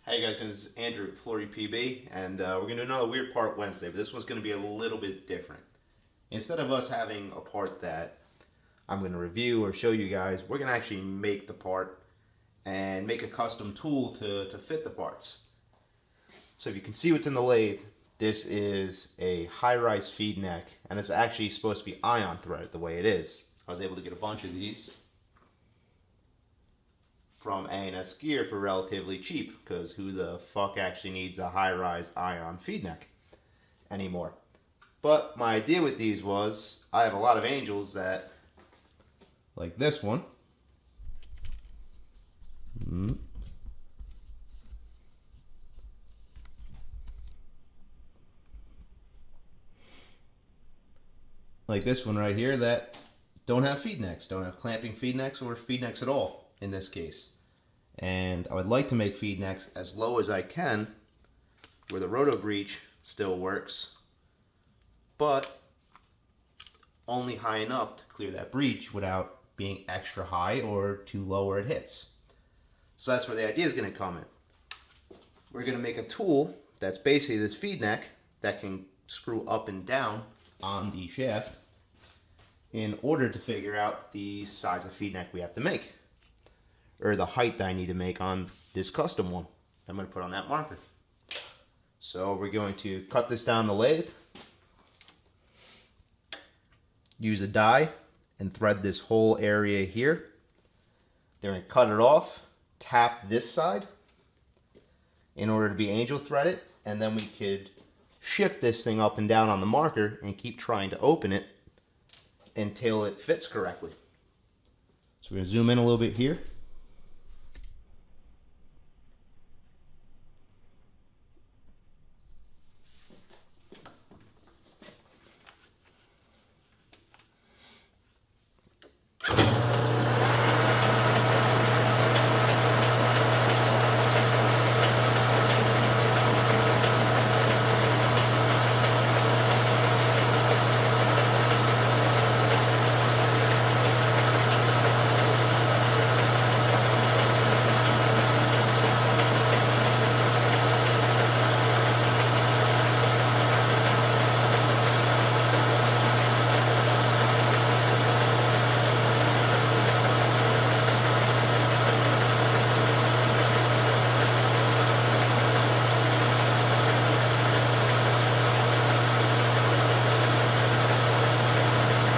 Hey guys, this is Andrew at Flory PB, and we're going to do another Weird Part Wednesday, but this one's going to be a little bit different. Instead of us having a part that I'm going to review or show you guys, we're going to actually make the part and make a custom tool to fit the parts. So if you can see what's in the lathe, this is a high-rise feed neck, and it's actually supposed to be ion threaded the way it is. I was able to get a bunch of these from A&S Gear for relatively cheap, because who the fuck actually needs a high-rise ion feed neck anymore? But my idea with these was, I have a lot of Angels that, like this one, like this one right here, that don't have feed necks, don't have clamping feed necks or feed necks at all in this case. And I would like to make feed necks as low as I can where the roto breach still works, but only high enough to clear that breach without being extra high or too low where it hits. So that's where the idea is going to come in. We're going to make a tool that's basically this feed neck that can screw up and down on the shaft in order to figure out the size of feed neck we have to make, or the height that I need to make on this custom one I'm going to put on that marker. So we're going to cut this down the lathe, use a die, and thread this whole area here. Then we're going to cut it off, tap this side in order to be angel threaded, and then we could shift this thing up and down on the marker and keep trying to open it until it fits correctly. So we're going to zoom in a little bit here.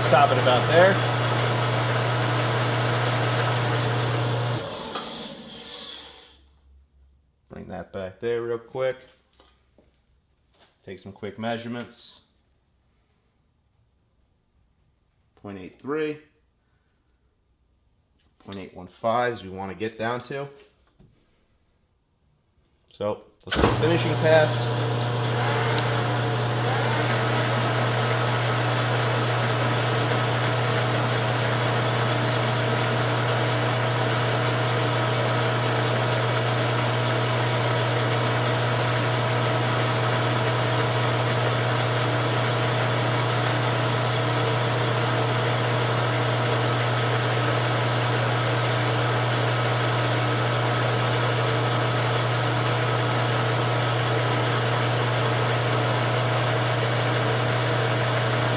Stop it about there. Bring that back there real quick. Take some quick measurements. 0.83, 0.815 is we want to get down to. So let's do a finishing pass.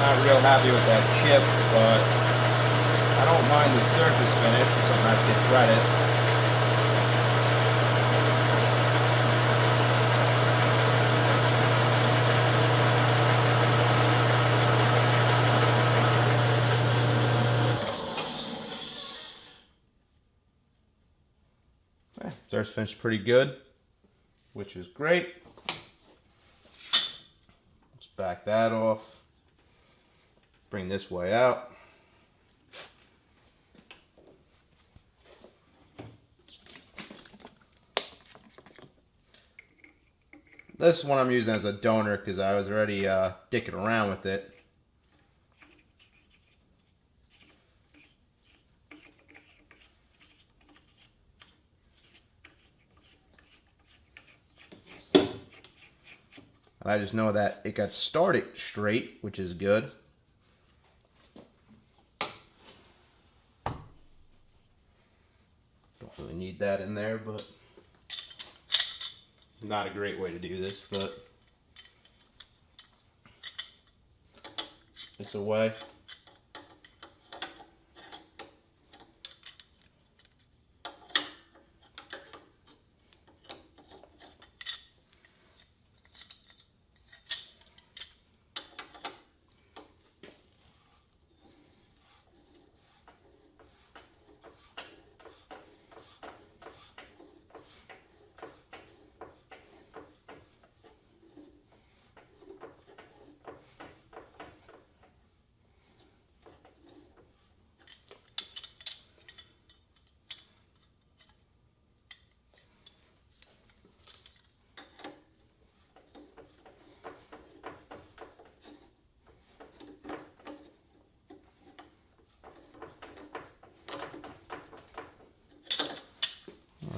Not real happy with that chip, but I don't mind the surface finish if something has to get threaded. Surface finish pretty good, which is great. Let's back that off. Bring this way out. This one I'm using as a donor because I was already dicking around with it. And I just know that it got started straight, which is good. Don't really need that in there, but Not a great way to do this, but it's a way.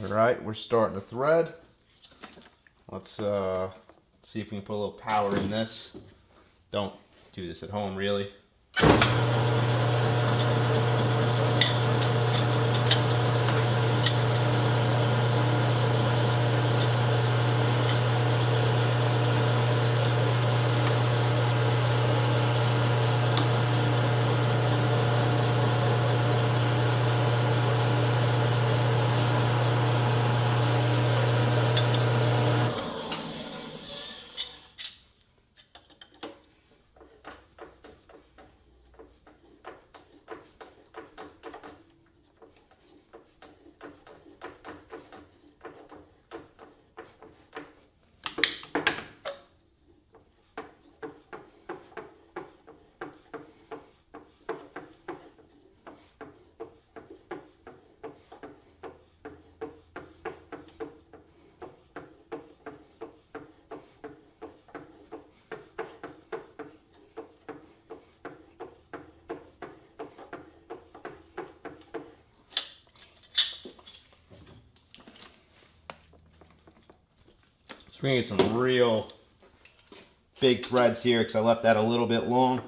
Alright, we're starting to thread. Let's see if we can put a little power in this. Don't do this at home, really. We're gonna get some real big threads here because I left that a little bit long.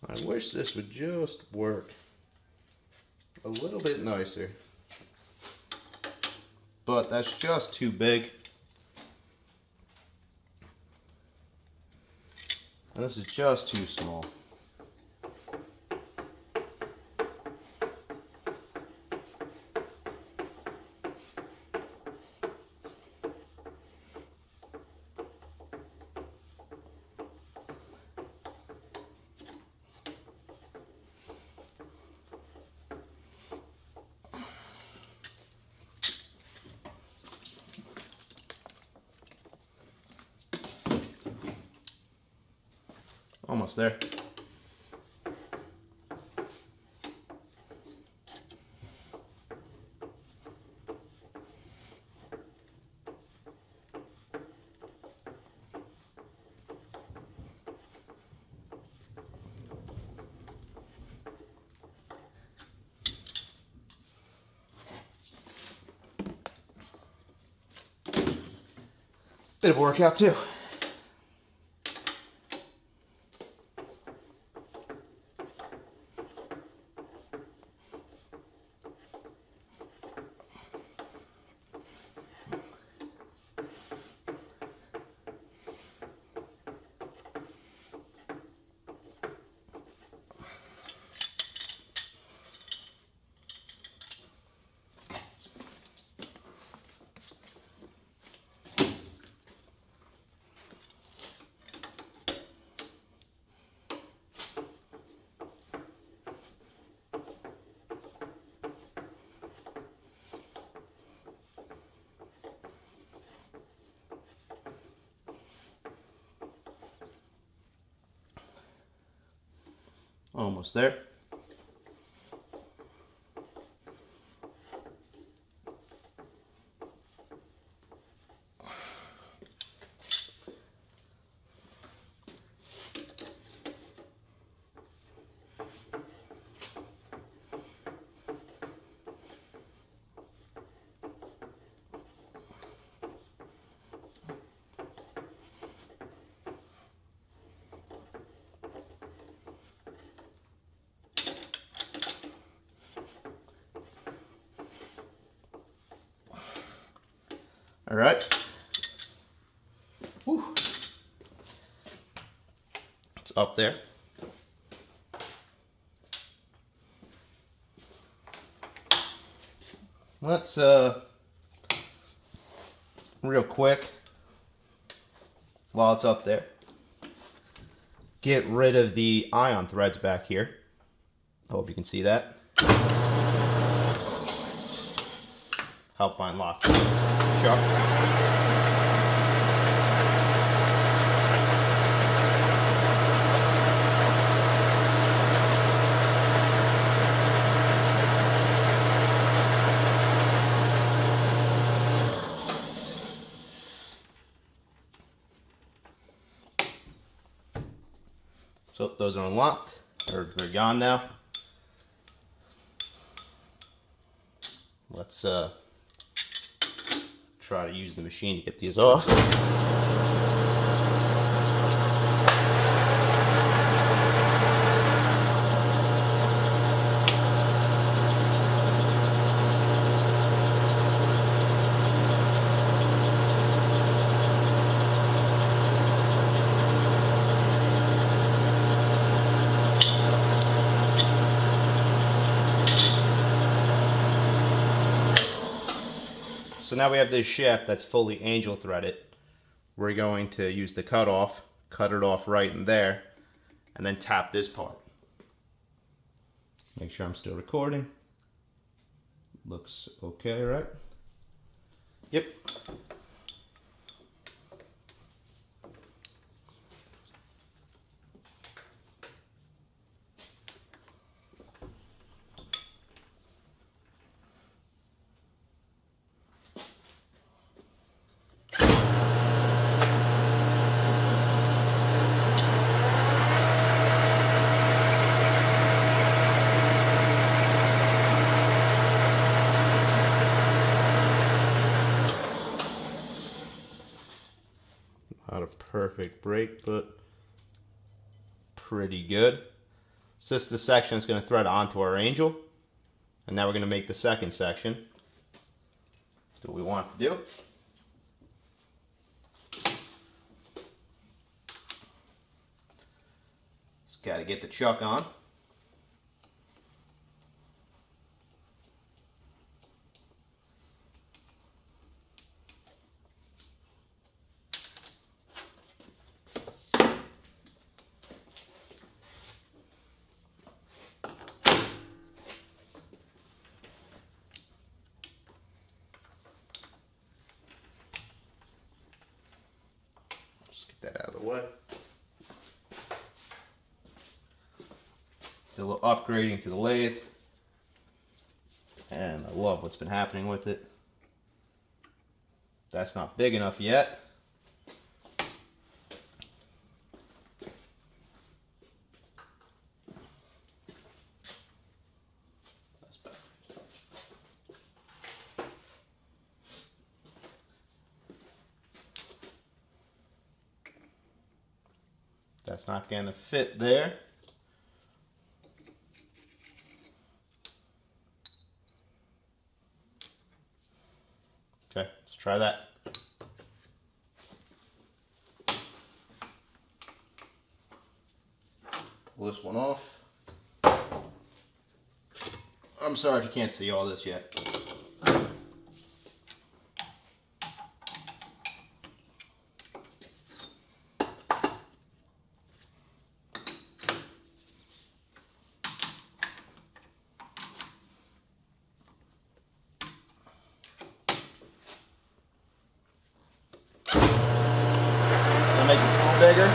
I wish this would just work a little bit nicer, but that's just too big. And this is just too small. Almost there. Bit of a workout too. Almost there. All right. Whew. It's up there. Let's real quick, while it's up there, get rid of the ion threads back here. Hope you can see that. Help find lock. Chuck. So those are unlocked, or they're gone now. Let's try to use the machine to get these off. So now we have this shaft that's fully angel threaded. We're going to use the cutoff, cut it off right in there, and then tap this part. Make sure I'm still recording. Looks okay, right? Yep. Not a perfect break, but pretty good. So this is the section that's going to thread onto our angel. And now we're going to make the second section. That's what we want to do. Just got to get the chuck on. That out of the way. Did a little upgrading to the lathe, and I love what's been happening with it. That's not big enough yet. That's better. That's not going to fit there. Okay, let's try that. Pull this one off. I'm sorry if you can't see all this yet. Make this a little bigger.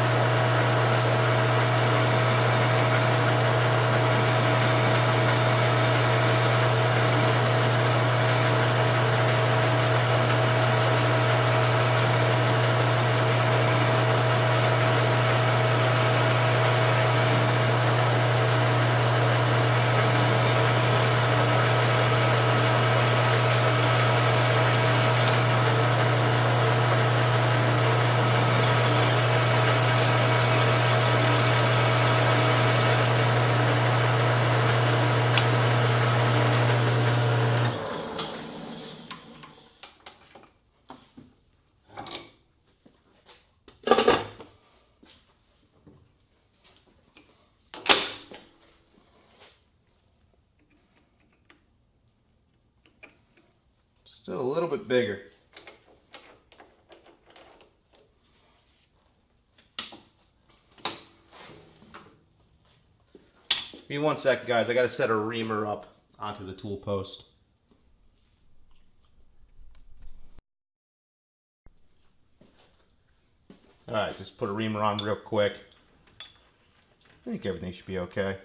Still a little bit bigger. Give me 1 second, guys. I got to set a reamer up onto the tool post. Alright, just put a reamer on real quick. I think everything should be okay.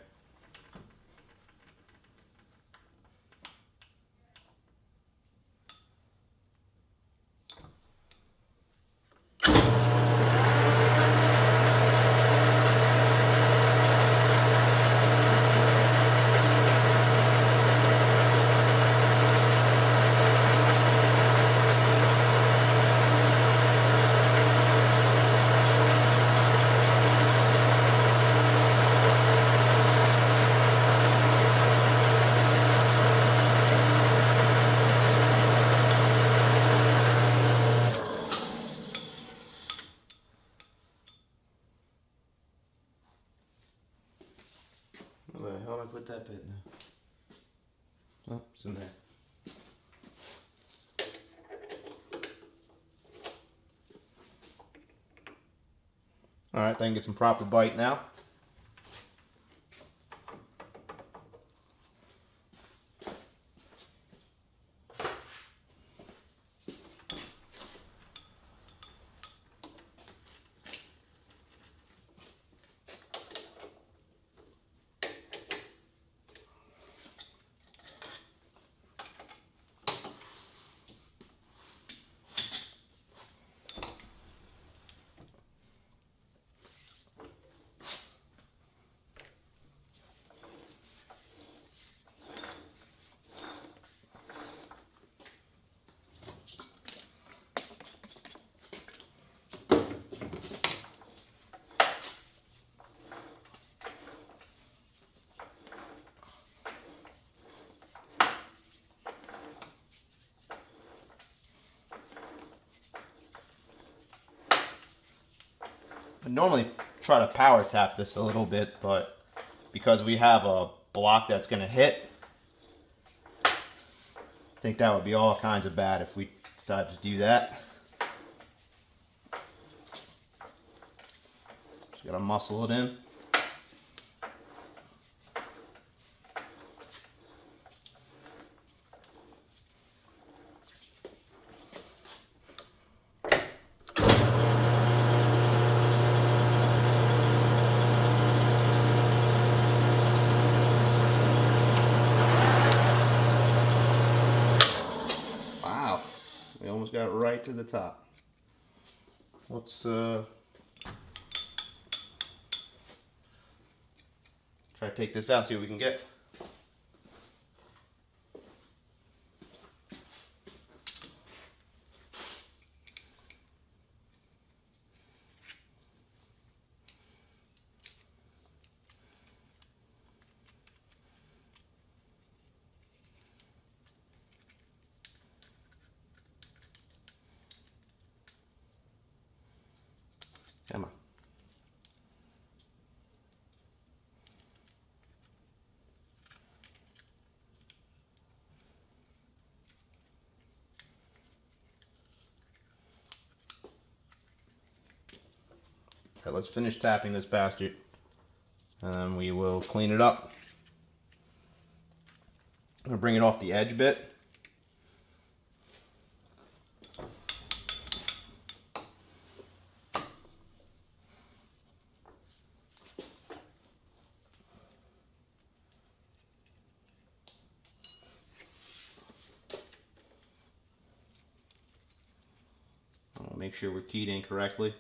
Where the hell did I put that bit now? Oh, it's in there. Alright, then get some proper bite now. I normally try to power tap this a little bit, but because we have a block that's going to hit, I think that would be all kinds of bad if we decided to do that. Just got to muscle it in. Got right to the top. Let's try to take this out, see what we can get. Come on. Okay, let's finish tapping this bastard, and then we will clean it up. I'm going to bring it off the edge a bit. I'll make sure we're keyed in correctly.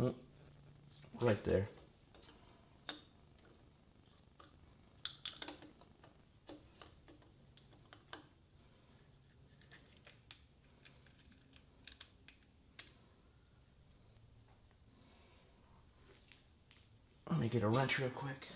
Oh, right there. Let me get a wrench real quick.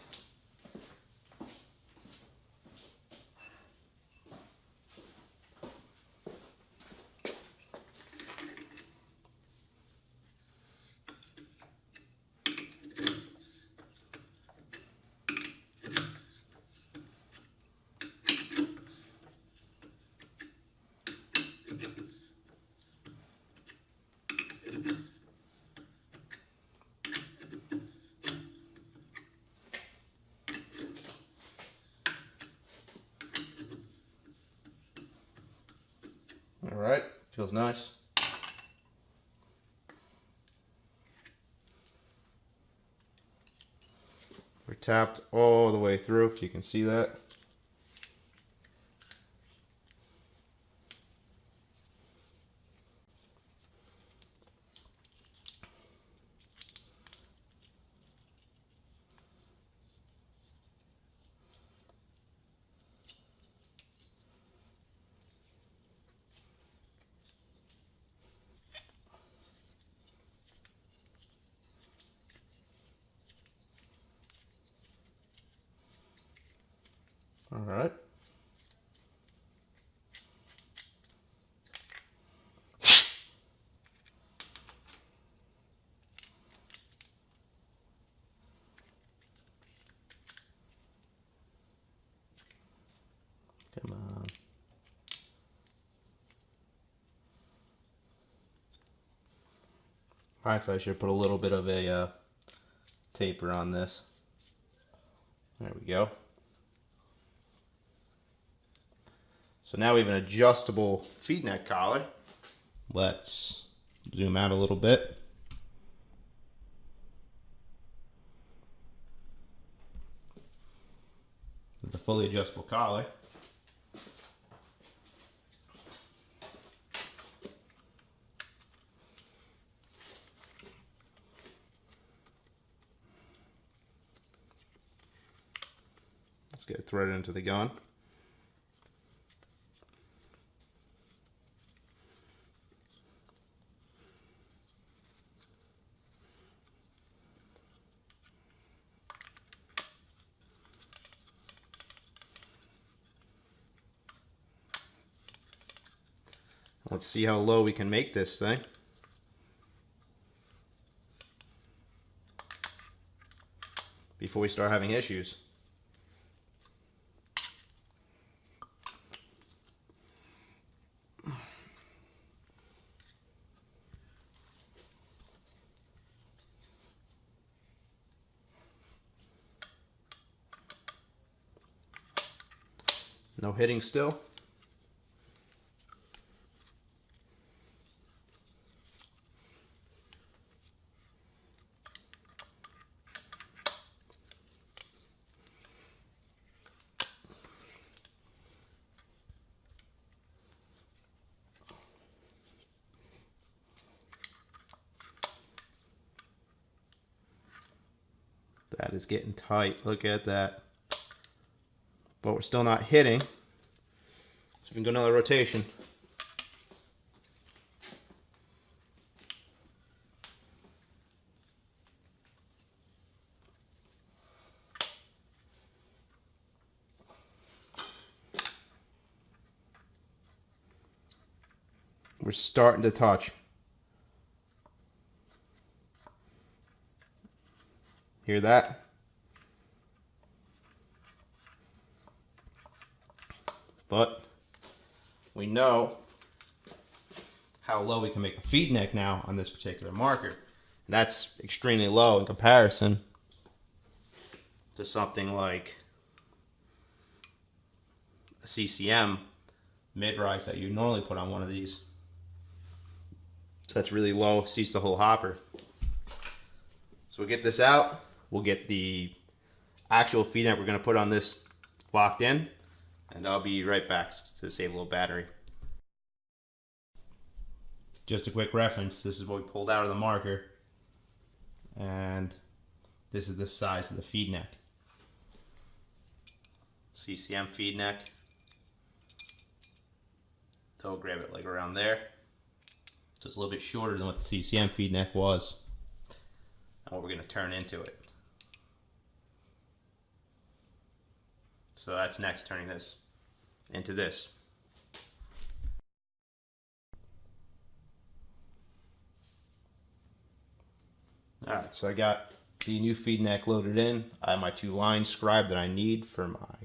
All right, feels nice. We're tapped all the way through, if you can see that. All right. Come on. Alright, so I should put a little bit of a taper on this. There we go. So now we have an adjustable feed neck collar. Let's zoom out a little bit. The fully adjustable collar. Let's get it threaded into the gun. Let's see how low we can make this thing. Before we start having issues. No hitting still. That is getting tight. Look at that. But we're still not hitting. So we can go another rotation. We're starting to touch. Hear that? But we know how low we can make a feed neck now on this particular marker. And that's extremely low in comparison to something like a CCM mid-rise that you normally put on one of these. So that's really low, seats the whole hopper. So we'll get this out. We'll get the actual feed neck we're going to put on this locked in, and I'll be right back to save a little battery. Just a quick reference, this is what we pulled out of the marker. and this is the size of the feed neck. CCM feed neck. Toe grab it like around there. So it's a little bit shorter than what the CCM feed neck was. And what we're going to turn into it. So that's next, turning this into this. Alright, so I got the new feed neck loaded in. I have my 2 lines scribed that I need for my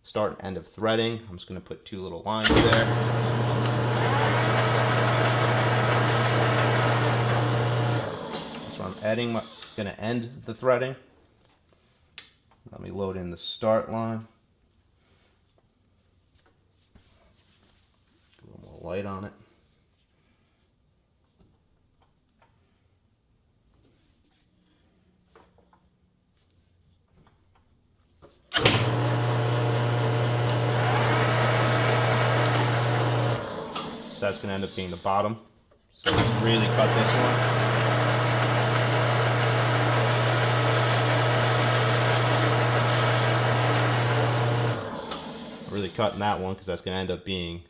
start and end of threading. I'm just going to put 2 little lines there. So I'm going to end the threading. Let me load in the start line. A little more light on it. So that's going to end up being the bottom. So let's really cut this one. Really cutting that one because that's going to end up being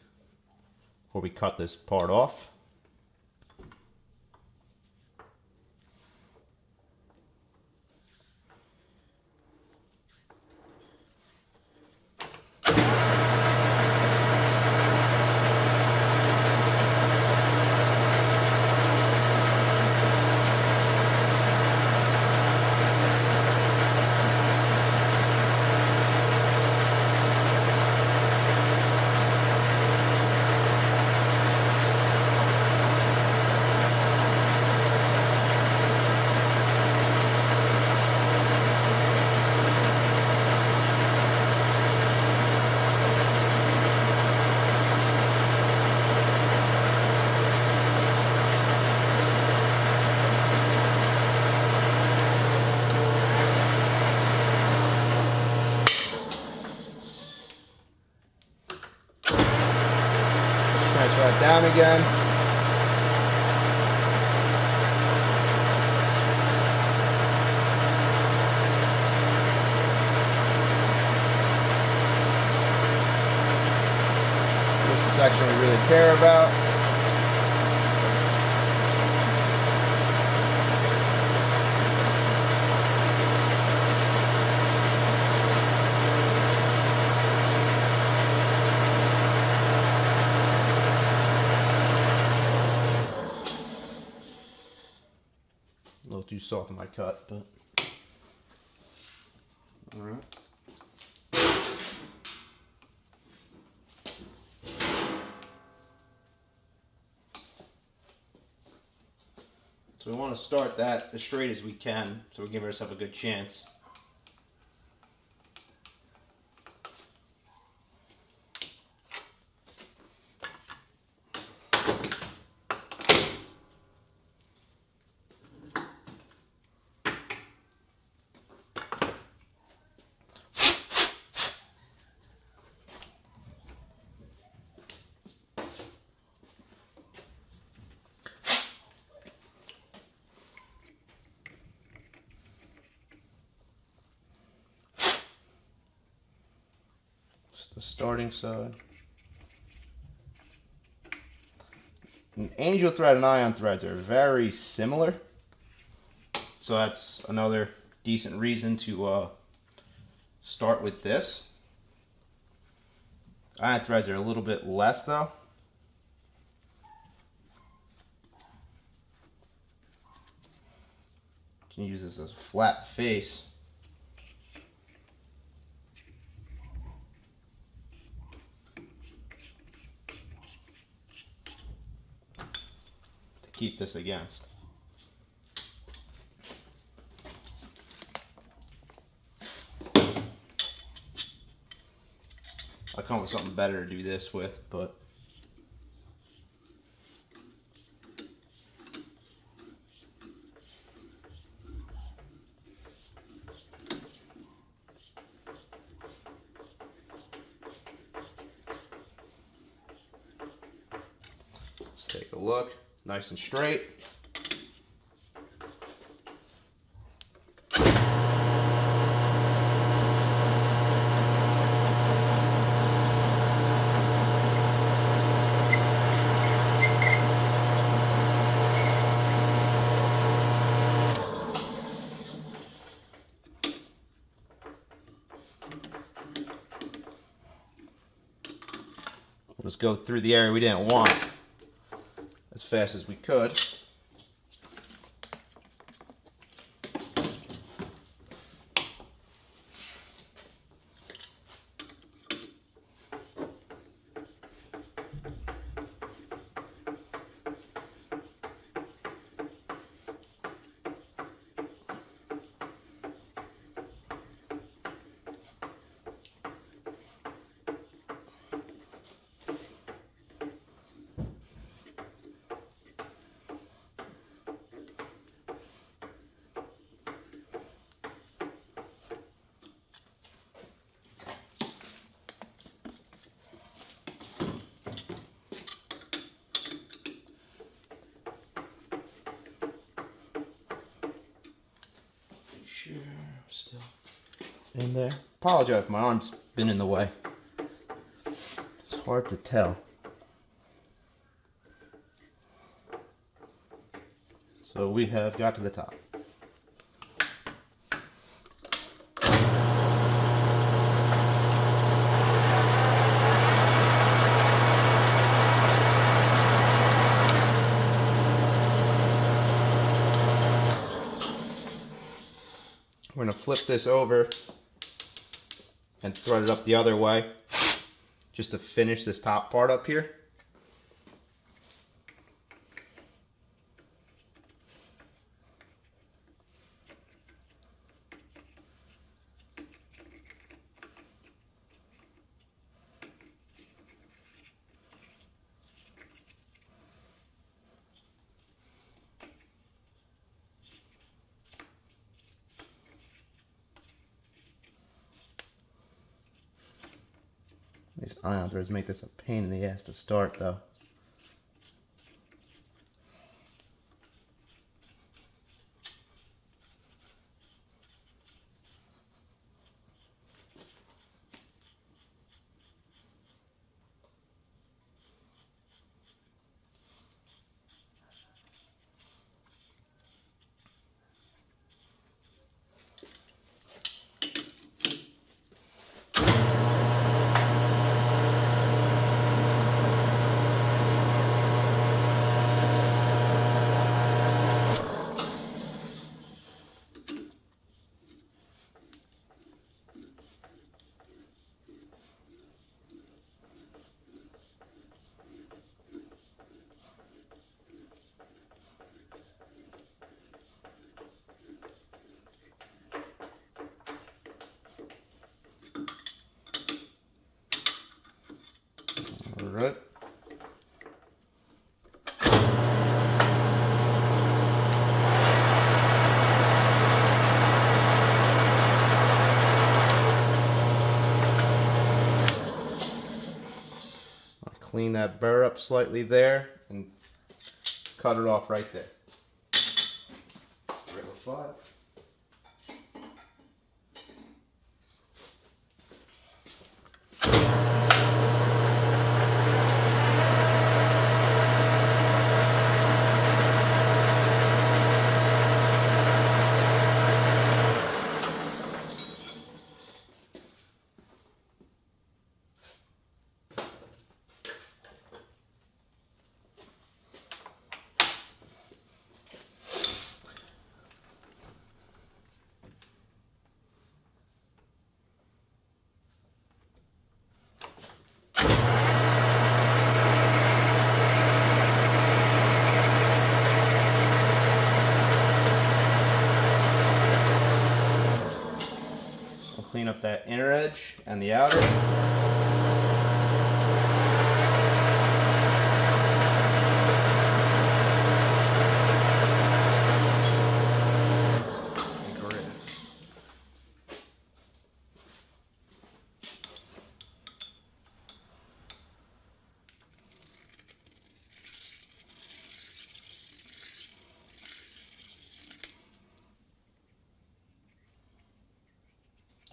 where we cut this part off. Transfer it down again. This is the section we really care about. A little too soft in my cut, but all right. So we want to start that as straight as we can, so we give ourselves a good chance. The starting side. And angel thread and ion threads are very similar, so that's another decent reason to start with this. Ion threads are a little bit less though. You can use this as a flat face. Keep this against. I'll come up with something better to do this with, but let's take a look. Nice and straight. We'll just go through the area we didn't want as fast as we could. Sure, still in there. Apologize if my arm's been in the way. It's hard to tell. So we have got to the top. We're going to flip this over and thread it up the other way just to finish this top part up here. These ion threads make this a pain in the ass to start though. Alright. I'll clean that burr up slightly there and cut it off right there. Rip a 5. Clean up that inner edge and the outer.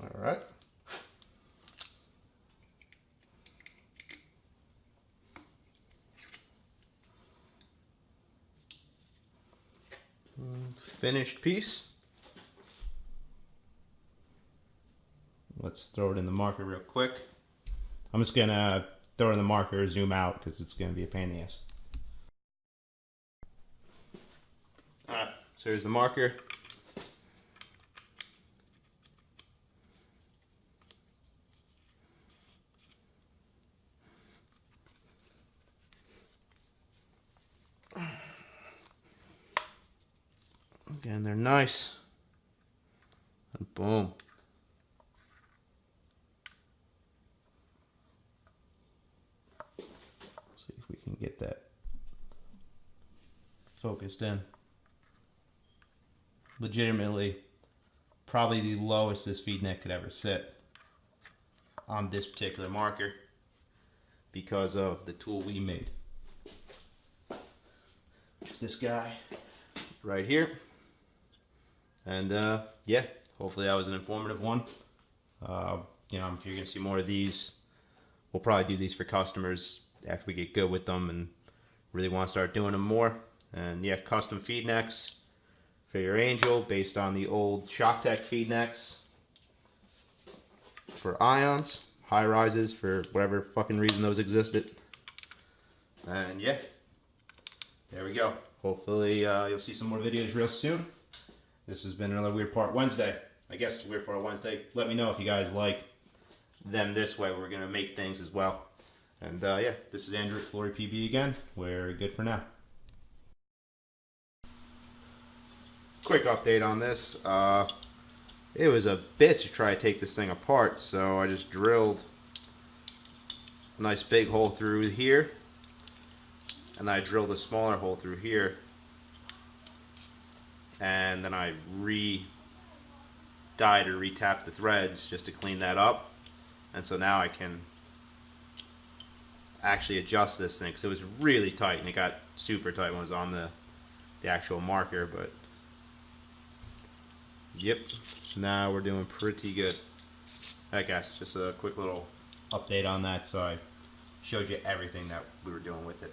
All right. Finished piece. Let's throw it in the marker real quick. I'm just gonna throw in the marker, zoom out, because it's going to be a pain in the ass. Alright, so here's the marker. Again, they're nice. And boom. See if we can get that focused in. Legitimately, probably the lowest this feed neck could ever sit on this particular marker because of the tool we made. Which is this guy right here. And yeah, hopefully that was an informative one. You know, if you're gonna see more of these, we'll probably do these for customers after we get good with them and really want to start doing them more. And yeah, custom feed necks for your Angel based on the old Shocktech feed necks for ions, high rises for whatever fucking reason those existed. And yeah, there we go. Hopefully you'll see some more videos real soon. This has been another Weird Part Wednesday. I guess it's Weird Part Wednesday. Let me know if you guys like them this way. We're going to make things as well. And yeah, this is Andrew at Flory PB again. We're good for now. Quick update on this. It was a bitch to try to take this thing apart, so I just drilled a nice big hole through here. And then I drilled a smaller hole through here. And then I dyed or retapped the threads just to clean that up. And so now I can actually adjust this thing, because it was really tight and it got super tight when it was on the actual marker. But yep, so now we're doing pretty good. Alright guys, just a quick little update on that, so I showed you everything that we were doing with it.